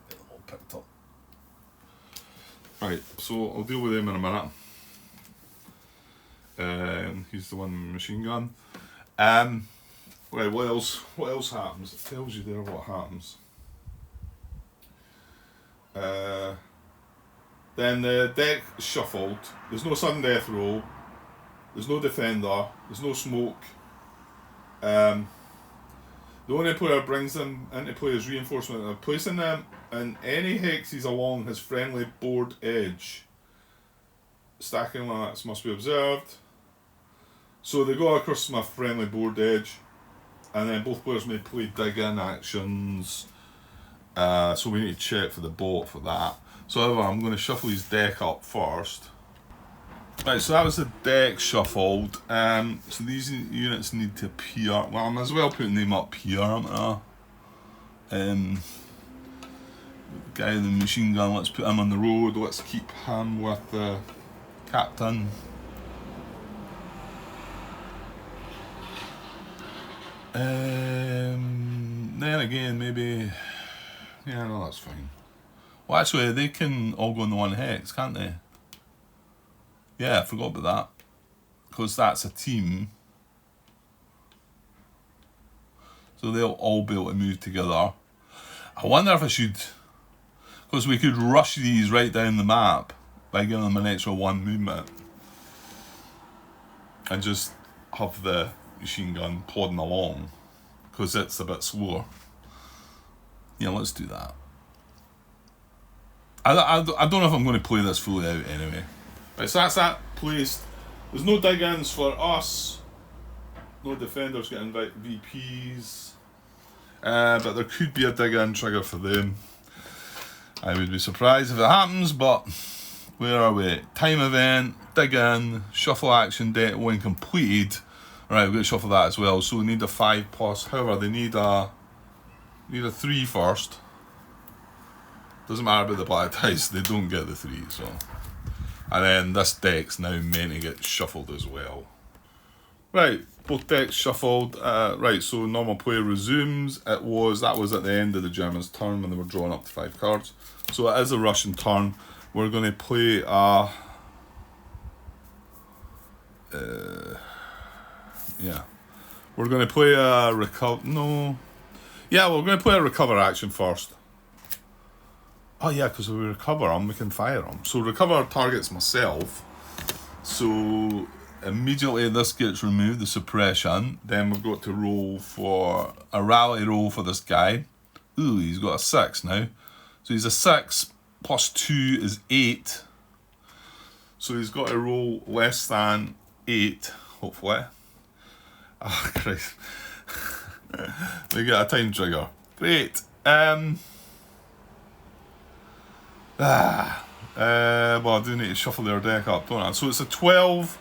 A: them all picked up. Right, so I'll deal with them in a minute. He's the one with the machine gun. Right, what else happens? It tells you there what happens. Then the deck is shuffled. There's no sudden death roll. There's no defender. There's no smoke. The only player brings them into play as reinforcement of placing them in any hexes along his friendly board edge. Stacking limits must be observed. So they go across my friendly board edge, and then both players may play dig in actions. So we need to check for the bot for that. So however, I'm going to shuffle his deck up first. Right, so that was the deck shuffled. So these units need to appear. Well, I might as well put them up here, aren't I? The guy with the machine gun, let's put him on the road. Let's keep him with the captain. Then again, maybe. Yeah, no, that's fine. Well, actually, they can all go in the 1 hex, can't they? Yeah, I forgot about that. Because that's a team. So they'll all be able to move together. I wonder if I should. Because we could rush these right down the map by giving them an extra 1 movement. And just have the machine gun plodding along. Because it's a bit slower. Yeah, let's do that. I don't know if I'm going to play this fully out anyway. Right, so that's that placed. There's no dig-ins for us. No defenders getting VPs. But there could be a dig-in trigger for them. I would be surprised if it happens, but where are we? Time event, dig-in, shuffle action deck when completed. Right, we're going to shuffle that as well. So we need a 5 plus. However, they need a 3 first. Doesn't matter about the black dice, they don't get the 3. So, and then this deck's now meant to get shuffled as well. Right, both decks shuffled. Right, so normal play resumes. That was at the end of the Germans' turn when they were drawing up to 5 cards. So it is a Russian turn. We're going to play a... yeah. We're going to play a recover... No. Yeah, we're going to play a recover action first. Oh yeah, because if we recover them, we can fire them. So recover targets myself. So immediately this gets removed, the suppression. Then we've got to roll for a rally roll for this guy. Ooh, he's got a 6 now. So he's a 6 plus 2 is 8. So he's got to roll less than 8, hopefully. Oh, Christ. They get a time trigger. Great. Well, I do need to shuffle their deck up, don't I? So it's a 12.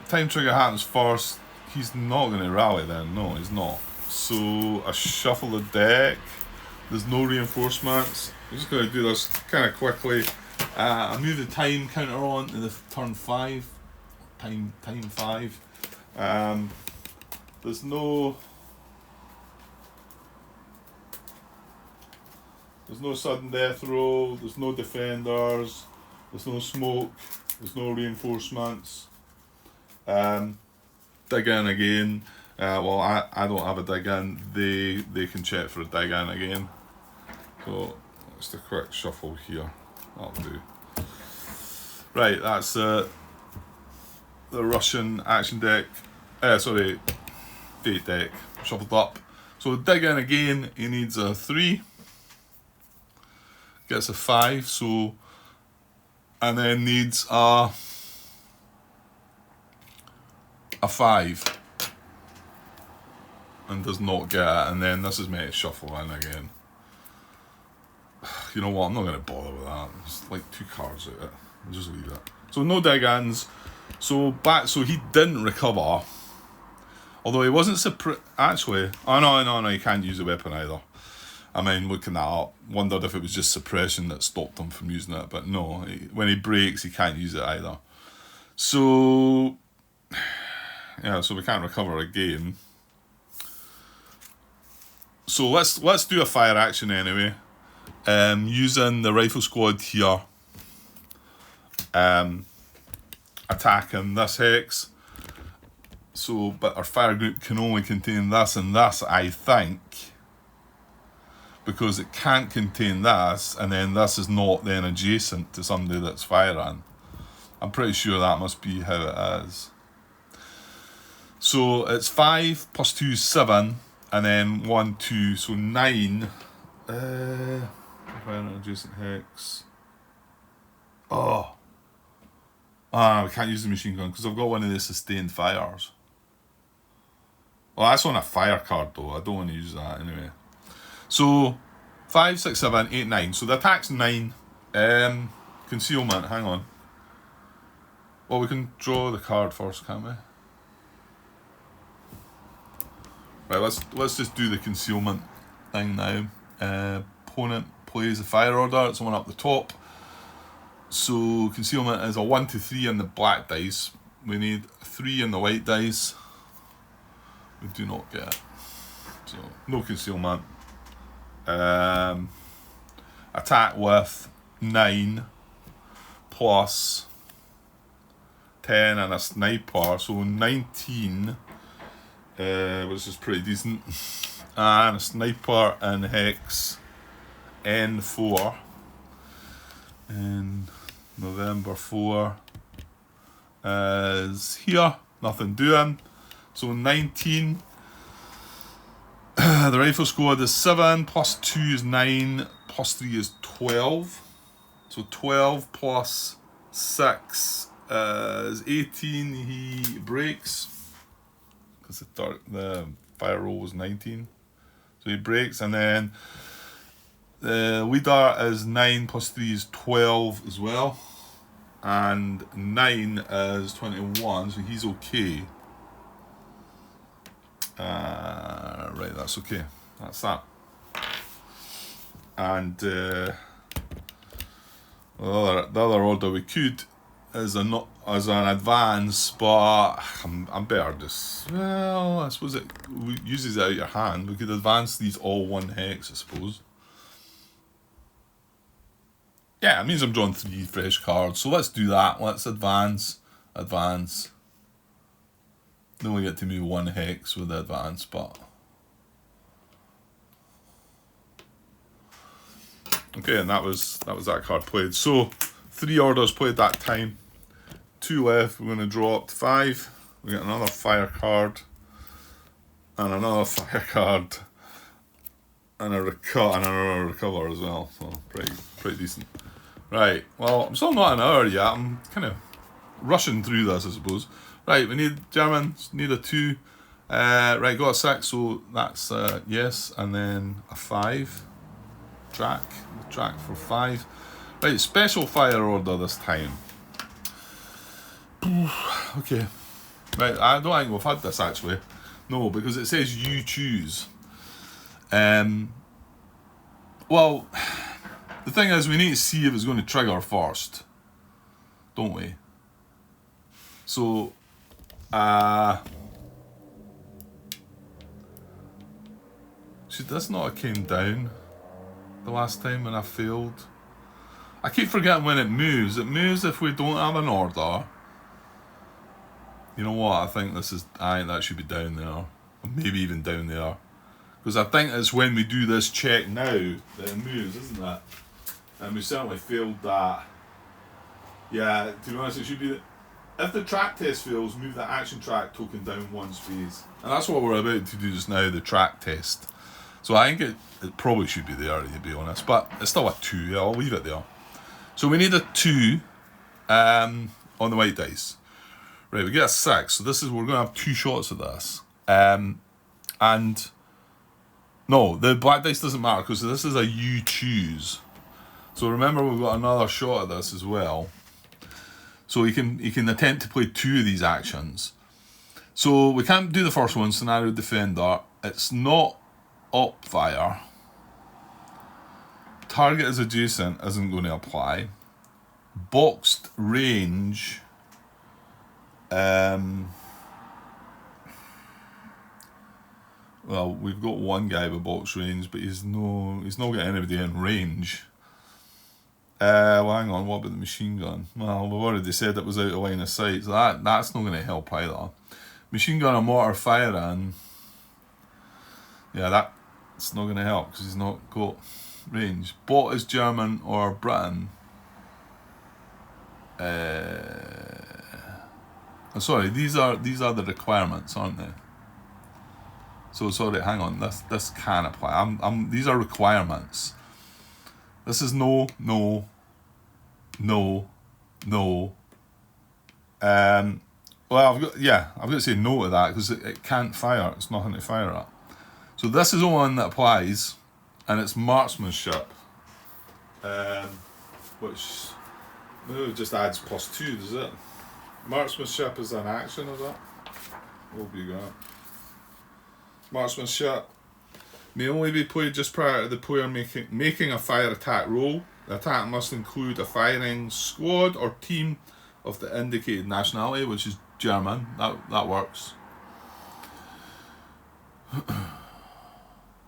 A: Time trigger happens first. He's not going to rally then. No, he's not. So I shuffle the deck. There's no reinforcements. I'm just going to do this kind of quickly. I move the time counter on to the turn 5. Time 5. There's no sudden death roll, there's no defenders, there's no smoke, there's no reinforcements. Dig in again. Well, I don't have a dig in. They can check for a dig in again. So just a quick shuffle here. That'll do. Right, that's the Russian action deck. Fate deck shuffled up. So dig in again. He needs a 3. Gets a 5. So, and then needs a 5. And does not get it. And then this is meant to shuffle in again. You know what? I'm not going to bother with that. It's like 2 cards out of it. I'll just leave it. So no dig-ins. So he didn't recover. Although he wasn't actually. Oh no, he can't use a weapon either. I mean, looking that up, wondered if it was just suppression that stopped him from using it. But no, when he breaks, he can't use it either. So yeah, so we can't recover again. So let's do a fire action anyway. Using the rifle squad here. Attacking this hex. So, but our fire group can only contain this and this, I think. Because it can't contain this, and then this is not then adjacent to somebody that's firing. I'm pretty sure that must be how it is. So it's 5 plus 2 is 7, and then 1, 2, so 9. Adjacent hex. We can't use the machine gun because I've got one of the sustained fires. Well, that's on a fire card though. I don't want to use that anyway. So 5, 6, 7, 8, 9. So the attack's 9. Concealment. Hang on. Well, we can draw the card first, can't we? Right. Let's just do the concealment thing now. Opponent plays a fire order. It's the one up the top. So concealment is a 1 to 3 on the black dice. We need a 3 on the white dice. We do not get it. So no concealment. Attack with 9 plus 10 and a sniper. So 19, which is pretty decent. And a sniper and hex N4. And November 4 is here, nothing doing. So 19. The rifle squad is 7, plus 2 is 9, plus 3 is 12. So 12 plus 6 is 18. He breaks because the fire roll was 19. So he breaks, and then the leader is 9 plus 3 is 12 as well. And 9 is 21, so he's okay. Right, that's okay. That's that. And the other order we could is an advance, but I'm better just, well, I suppose it uses it out your hand. We could advance these all 1 hex, I suppose. Yeah, it means I'm drawing 3 fresh cards, so let's do that. Let's advance. Then we get to move 1 hex with the advance, but okay, and that was that card played. So 3 orders played that time. 2 left. We're going to draw up to 5. We get another fire card, and another fire card, and another recover as well. So pretty decent. Right. Well, I'm still not an hour yet. I'm kind of rushing through this, I suppose. Right. We need Germans. Need a 2. Right. Got a 6. So that's yes, and then a 5. Track for 5. Right. Special fire order this time. Okay. Right, I don't think we've had this actually. No, because it says you choose. Well, the thing is, we need to see if it's going to trigger first, don't we? So, should this not have came down the last time when I failed? I keep forgetting when it moves. It moves if we don't have an order. You know what? I think that should be down there, or maybe even down there, because I think it's when we do this check now that it moves, isn't it? And we certainly failed that. Yeah, to be honest, it should be. If the track test fails, move the action track token down 1 space, and that's what we're about to do just now. The track test. So I think it probably should be there, to be honest, but it's still a 2. Yeah, I'll leave it there. So we need a 2 on the white dice. Right, we get a 6, so we're going to have 2 shots of this. And no, the black dice doesn't matter because this is a you choose. So remember, we've got another shot of this as well. So you can attempt to play 2 of these actions. So we can't do the first one, Scenario Defender. It's not up fire. Target is adjacent isn't going to apply. Boxed range. Well, we've got one guy with box range, but he's not got anybody in range. Well, hang on, what about the machine gun? Well, we've already said it was out of line of sight, so that's not going to help either. Machine gun or mortar firing, yeah, that's not going to help because he's not got range. Bot is German or Britain. Sorry, these are the requirements, aren't they? So sorry, hang on. This can apply. These are requirements. This is no. Well, I've got to say no to that because it can't fire. It's nothing to fire at. So this is the one that applies, and it's marksmanship, which just adds +2, does it? Marksmanship is an action, is it? What have you got? Marksmanship may only be played just prior to the player making a fire attack roll. The attack must include a firing squad or team of the indicated nationality, which is German. That works.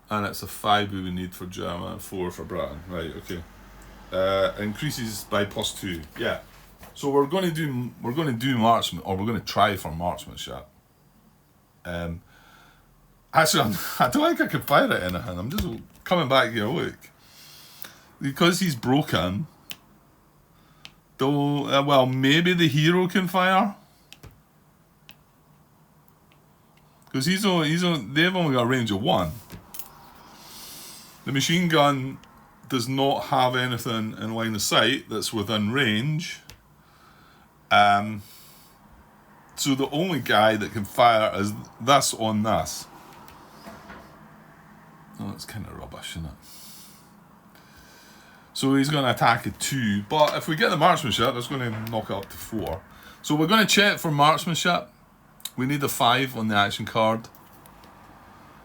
A: And it's a 5 we would need for German and 4 for Britain. Right, okay. Increases by +2. Yeah. So we're going to do marksman, or we're going to try for marksmanship. Actually, I don't think I could fire at anything. I'm just coming back here. Look, because he's broken. Though, well, maybe the hero can fire. Because they've only got a range of 1. The machine gun does not have anything in line of sight that's within range. So the only guy that can fire is this on this. Oh, that's kind of rubbish, isn't it? So he's going to attack at 2, but if we get the marksmanship, that's going to knock it up to 4. So we're going to check for marksmanship. We need a 5 on the action card.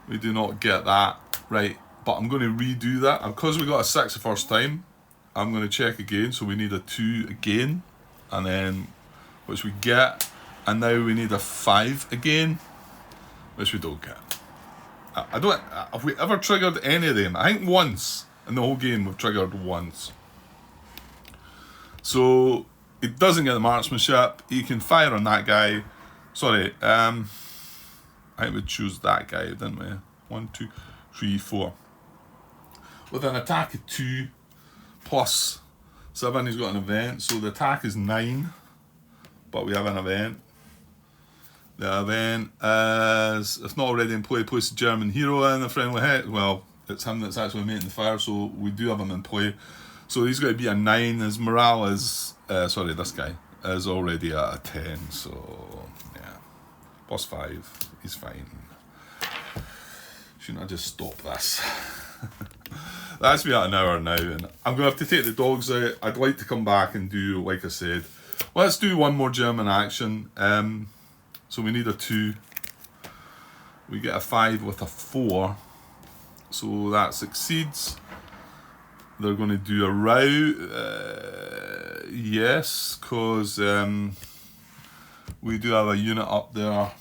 A: We do not get that. Right, but I'm going to redo that. And because we got a 6 the first time, I'm going to check again. So we need a 2 again. And then, which we get. And now we need a 5 again, which we don't get. I don't. Have we ever triggered any of them? I think once in the whole game we've triggered once. So he doesn't get the marksmanship. He can fire on that guy. Sorry, I think we choose that guy, didn't we? 1, 2, 3, 4. With an attack of 2 plus 7, he's got an event. So the attack is 9, but we have an event. The event is, if not already in play, place a German hero in the friendly hit. Well, it's him that's actually making the fire, so we do have him in play. So he's going to be a 9. His morale is, sorry, this guy is already at a 10. So, yeah. Plus 5. He's fine. Shouldn't I just stop this? That's me at an hour now, and I'm going to have to take the dogs out. I'd like to come back and do, like I said, let's do one more German action. So we need a 2. We get a 5 with a 4. So that succeeds. They're going to do a rout. Yes, because we do have a unit up there.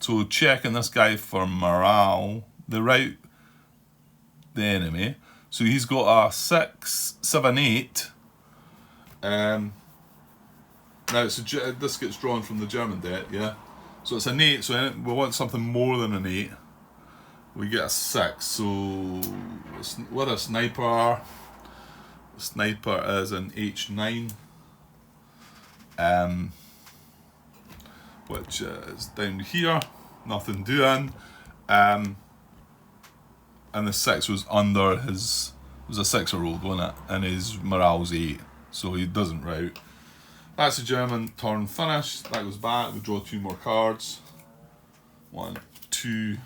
A: So checking this guy for morale. The rout the enemy. So he's got a 6, 7, 8. Now it's this gets drawn from the German deck, yeah? So it's an 8, so we want something more than an 8. We get a 6, so with a sniper, the sniper is an H9, which is down here, nothing doing, and the 6 was under his, it was a 6 I rolled, wasn't it? And his morale's 8, so he doesn't rout. That's a German turn finished. That goes back. We draw 2 more cards. 1, 2.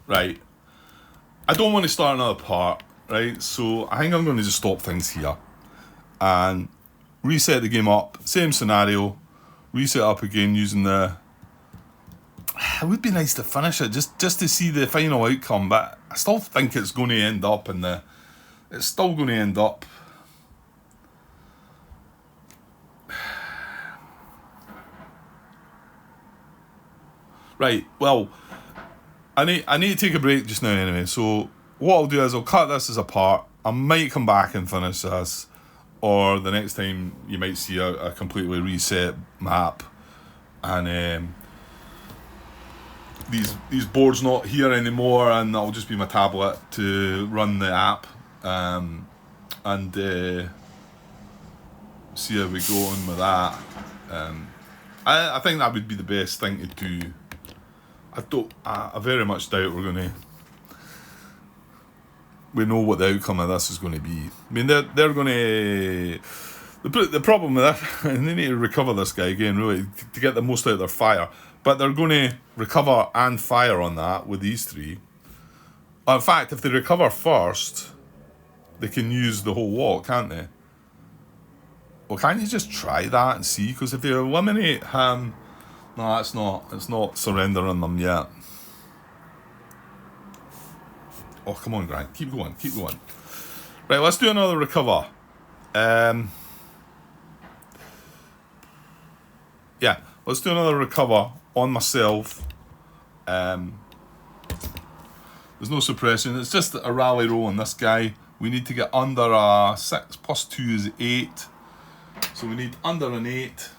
A: Right. I don't want to start another part, right? So I think I'm going to just stop things here and reset the game up. Same scenario. Reset up again using the... It would be nice to finish it just to see the final outcome, but I still think it's going to end up in the... It's still going to end up... Right, well, I need to take a break just now anyway, so what I'll do is I'll cut this as a part. I might come back and finish this, or the next time you might see a completely reset map, and these boards not here anymore, and that'll just be my tablet to run the app, and see how we go on with that. I think that would be the best thing to do. I very much doubt we know what the outcome of this is going to be. I mean, they're going to... The problem with that, and they need to recover this guy again, really, to get the most out of their fire. But they're going to recover and fire on that with these 3. In fact, if they recover first, they can use the whole walk, can't they? Well, can't you just try that and see? Because if they eliminate him... No, it's not surrendering them yet. Oh, come on, Grant. Keep going. Right, let's do another recover. Yeah, let's do another recover on myself. There's no suppression. It's just a rally roll on this guy. We need to get under a 6 plus 2 is 8. So we need under an 8.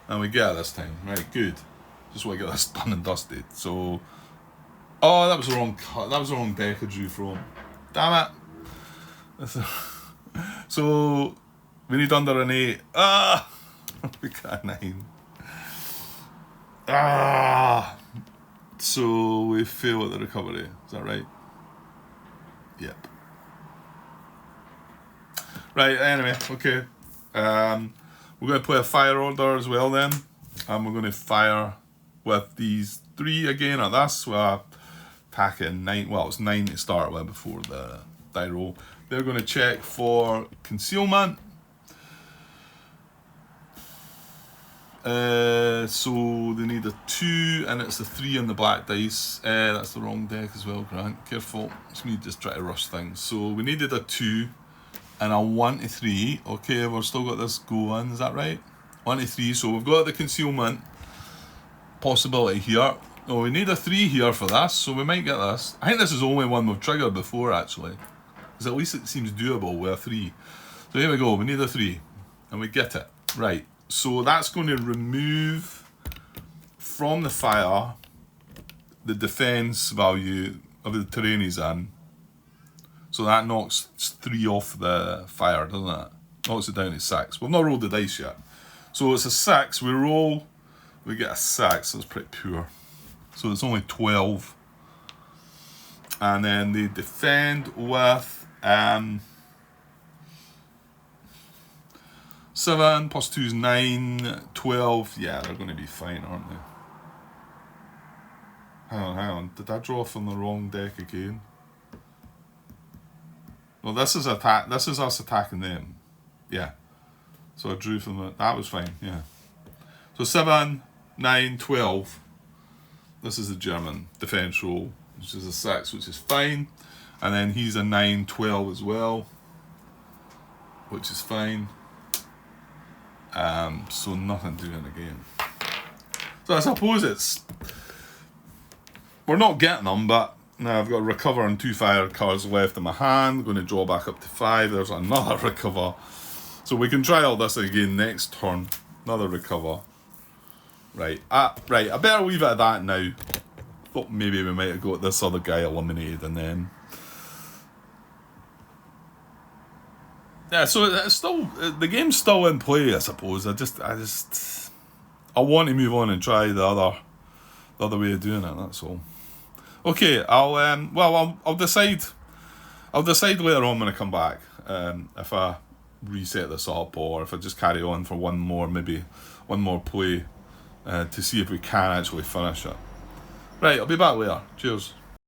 A: And we get it this time. Right, good. Just want to get this done and dusted. So... Oh, that was the wrong cut. That was the wrong deck I drew from. Damn it. So... We need under an 8. Ah! We got a 9. Ah! So we fail at the recovery. Is that right? Yep. Right, anyway, okay. We're going to play a fire order as well then. And we're going to fire with these 3 again at this. We'll attack it in 9. Well, it's 9 to start with before the die roll. They're going to check for concealment. So they need a 2, and it's a 3 on the black dice. That's the wrong deck as well, Grant. Careful. It's me just trying to rush things. So we needed a 2 and a 1 to 3. Okay, we've still got this going. Is that right? 1 to 3. So we've got the concealment possibility here. Oh, we need a 3 here for this, so we might get this. I think this is the only one we've triggered before, actually. Because at least it seems doable with a 3. So here we go. We need a 3. And we get it. Right. So that's going to remove from the fire the defense value of the terrain he's in. So that knocks 3 off the fire, doesn't it? Knocks it down to 6. We've not rolled the dice yet. So it's a 6. We roll, we get a 6. That's pretty poor. So it's only 12. And then they defend with 7 plus 2 is 9, 12. Yeah, they're going to be fine, aren't they? Hang on. Did I draw from the wrong deck again? Well, this is attack. This is us attacking them. Yeah. So I drew from the. That was fine. Yeah. So 7, 9, 12. This is the German defense roll, which is a 6, which is fine. And then he's a 9, 12 as well, which is fine. So nothing doing again. So I suppose it's, we're not getting them, but now I've got to recover and 2 fire cards left in my hand. Going to draw back up to 5. There's another recover. So we can try all this again next turn. Another recover. Right. Right. I better leave it at that now. Thought maybe we might have got this other guy eliminated and then. Yeah, so it's still, the game's still in play, I suppose. I want to move on and try the other way of doing it. That's all. Okay, I'll decide. I'll decide later on when I come back if I reset this up or if I just carry on for one more play to see if we can actually finish it. Right, I'll be back later. Cheers.